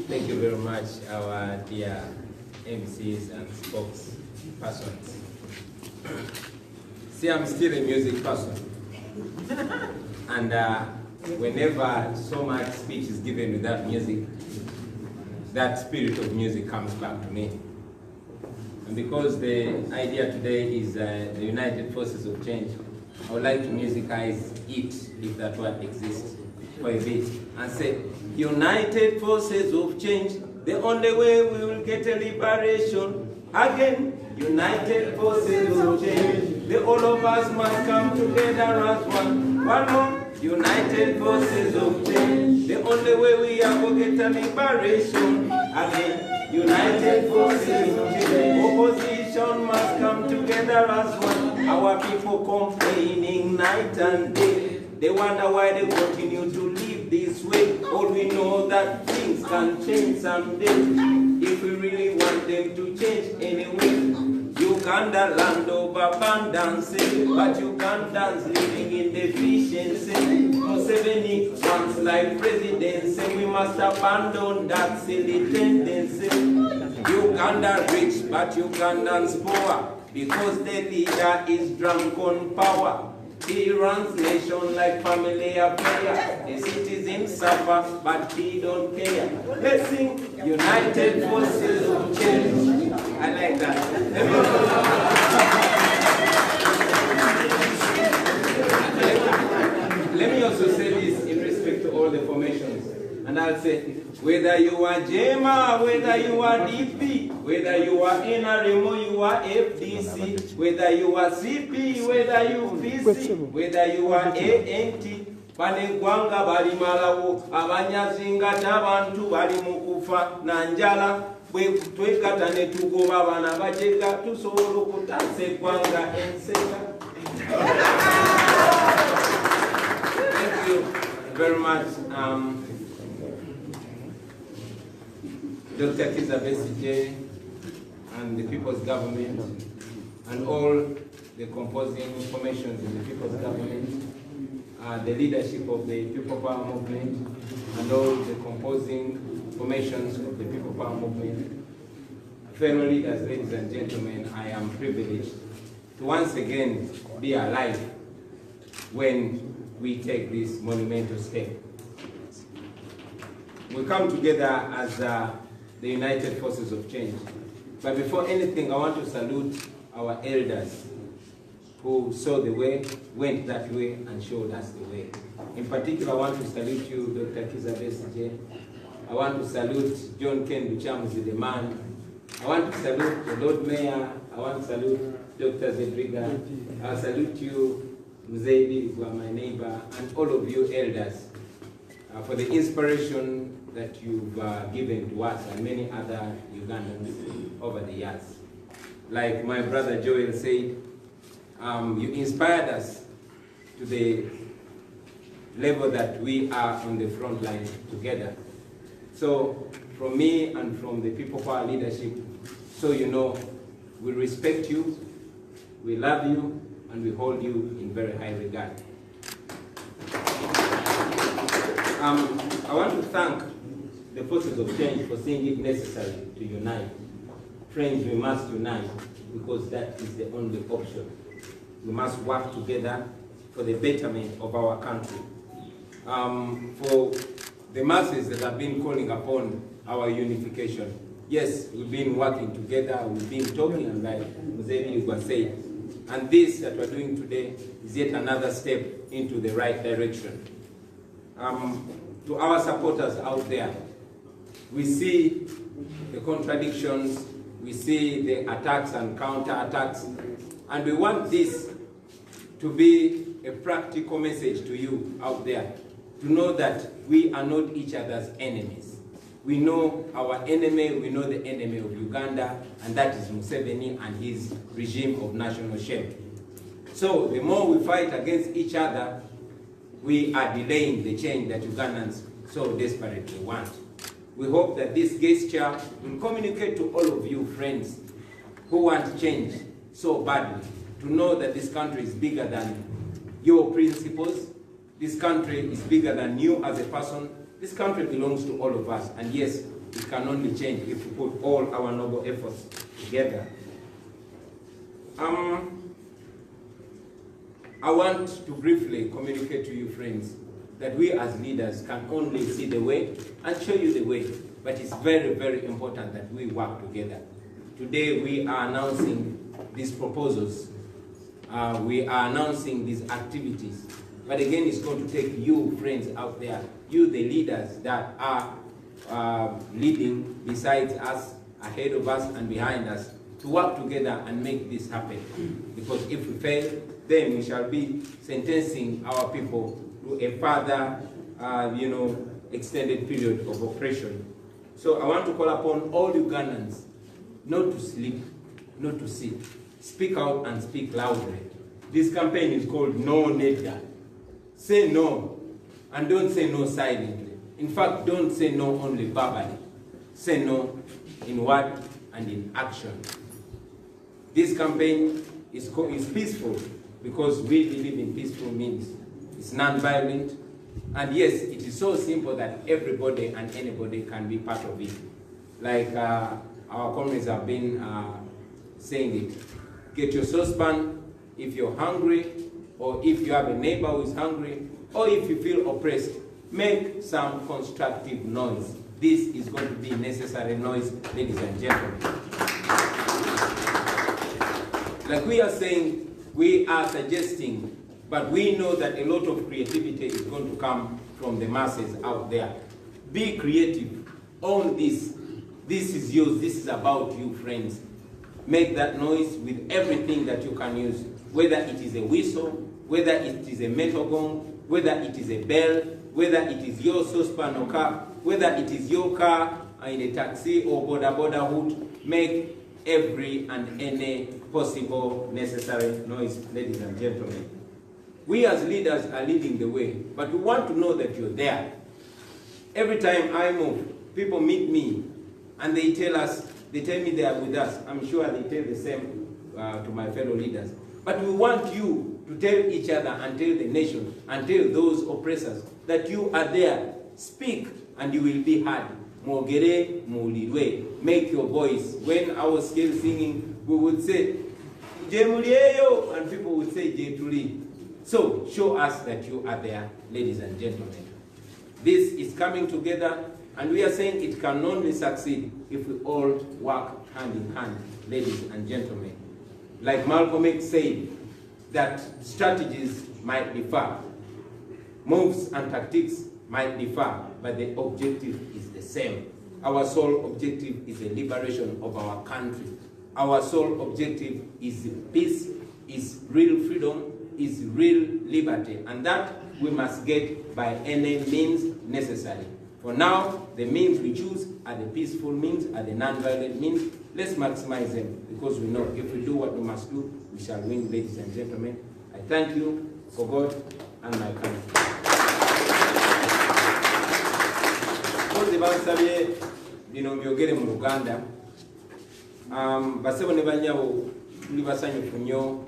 Thank you very much, our dear MCs and spokespersons. See, I'm still a music person. And whenever so much speech is given without music, that spirit of music comes back to me. And because the idea today is the United Forces of Change, I would like to musicize it, if that word exists, for a bit, and say, United Forces of Change, the only way we will get a liberation. Again, United Forces of Change, the all of us must come together as one. One more, United Forces of Change, the only way we are going to get a liberation. Again, United Forces of Change, opposition must come together as one. Our people complaining night and day, they wonder why they continue to live this way. All we know that things can change someday, if we really want them to change anyway. Uganda land of abundance, but Ugandans living in deficiency. Museveni wants like presidency, we must abandon that silly tendency. Uganda rich, but Ugandans poor, because the leader is drunk on power. He runs nation like family affair. The citizens suffer, but he don't care. Let's sing United Forces of Change. I like that. Let me also say this in respect to all the formations. And I'll say, whether you are JEMA, whether you are DP, whether you are NRM or you are FDC, whether you are CP, whether you PC, whether you are ANT, Panegwanga bali malawo, abanyazinga tabantu bali mukufa na njala, bwe twekata ne tugoba bana bajega tusobola okutasa eggwanga enseka. Thank you very much. Dr. Besigye and the People's Government and all the composing formations in the People's Government, the leadership of the People Power Movement and all the composing formations of the People Power Movement. Fellow leaders, ladies and gentlemen, I am privileged to once again be alive when we take this monumental step. We come together as the United Forces of Change. But before anything, I want to salute our elders who saw the way, went that way, and showed us the way. In particular, I want to salute you, Dr. Besigye. I want to salute John Ken Buchamuzi, the man. I want to salute the Lord Mayor. I want to salute Dr. Zedriga. I salute you, Mzedi, who are my neighbor, and all of you elders for the inspiration that you've given to us and many other Ugandans over the years. Like my brother Joel said, you inspired us to the level that we are on the front line together. So from me and from the People Power leadership, so you know, we respect you, we love you, and we hold you in very high regard. I want to thank the Forces of Change for seeing it necessary to unite. Friends, we must unite because that is the only option. We must work together for the betterment of our country. For the masses that have been calling upon our unification, yes, we've been working together, we've been talking like Mzee was saying, and this that we're doing today is yet another step into the right direction. To our supporters out there, we see the contradictions, we see the attacks and counter-attacks, and we want this to be a practical message to you out there, to know that we are not each other's enemies. We know our enemy, we know the enemy of Uganda, and that is Museveni and his regime of national shame. So the more we fight against each other, we are delaying the change that Ugandans so desperately want. We hope that this gesture will communicate to all of you friends who want change so badly, to know that this country is bigger than your principles. This country is bigger than you as a person. This country belongs to all of us, and yes, it can only change if we put all our noble efforts together. I want to briefly communicate to you, friends, that we as leaders can only see the way and show you the way, but it's very, very important that we work together. Today we are announcing these proposals. We are announcing these activities. But again, it's going to take you, friends out there, you, the leaders that are leading besides us, ahead of us and behind us, to work together and make this happen. Because if we fail, then we shall be sentencing our people to a further, extended period of oppression. So I want to call upon all Ugandans not to sleep, not to sit. Speak out and speak loudly. This campaign is called No Nedda. Say no, and don't say no silently. In fact, don't say no only verbally. Say no in word and in action. This campaign is peaceful because we believe in peaceful means. It's non-violent, and yes, it is so simple that everybody and anybody can be part of it. Like our comrades have been saying it. Get your saucepan if you're hungry, or if you have a neighbor who is hungry, or if you feel oppressed, make some constructive noise. This is going to be necessary noise, ladies and gentlemen. Like we are saying, we are suggesting, but we know that a lot of creativity is going to come from the masses out there. Be creative. Own this. This is yours. This is about you, friends. Make that noise with everything that you can use, whether it is a whistle, whether it is a metal gong, whether it is a bell, whether it is your saucepan or cup, whether it is your car in a taxi or boda hood. Make every and any possible necessary noise, ladies and gentlemen. We as leaders are leading the way, but we want to know that you're there. Every time I move, people meet me and they tell me they are with us. I'm sure they tell the same to my fellow leaders. But we want you to tell each other and tell the nation and tell those oppressors that you are there. Speak and you will be heard. Mogere, mulirwe. Make your voice. When I was still singing, we would say, Jemulieyo, and people would say, Jetuli. So show us that you are there, ladies and gentlemen. This is coming together, and we are saying it can only succeed if we all work hand in hand, ladies and gentlemen. Like Malcolm X said, that strategies might differ, moves and tactics might differ, but the objective is the same. Our sole objective is the liberation of our country. Our sole objective is peace, is real freedom, is real liberty, and that we must get by any means necessary. For now, the means we choose are the peaceful means, are the non-violent means. Let's maximize them, because we know if we do what we must do, we shall win, ladies and gentlemen. I thank you for God and my country. Bino byogere mu Uganda. Basebo ne banyawo tuli basanyufu nnyo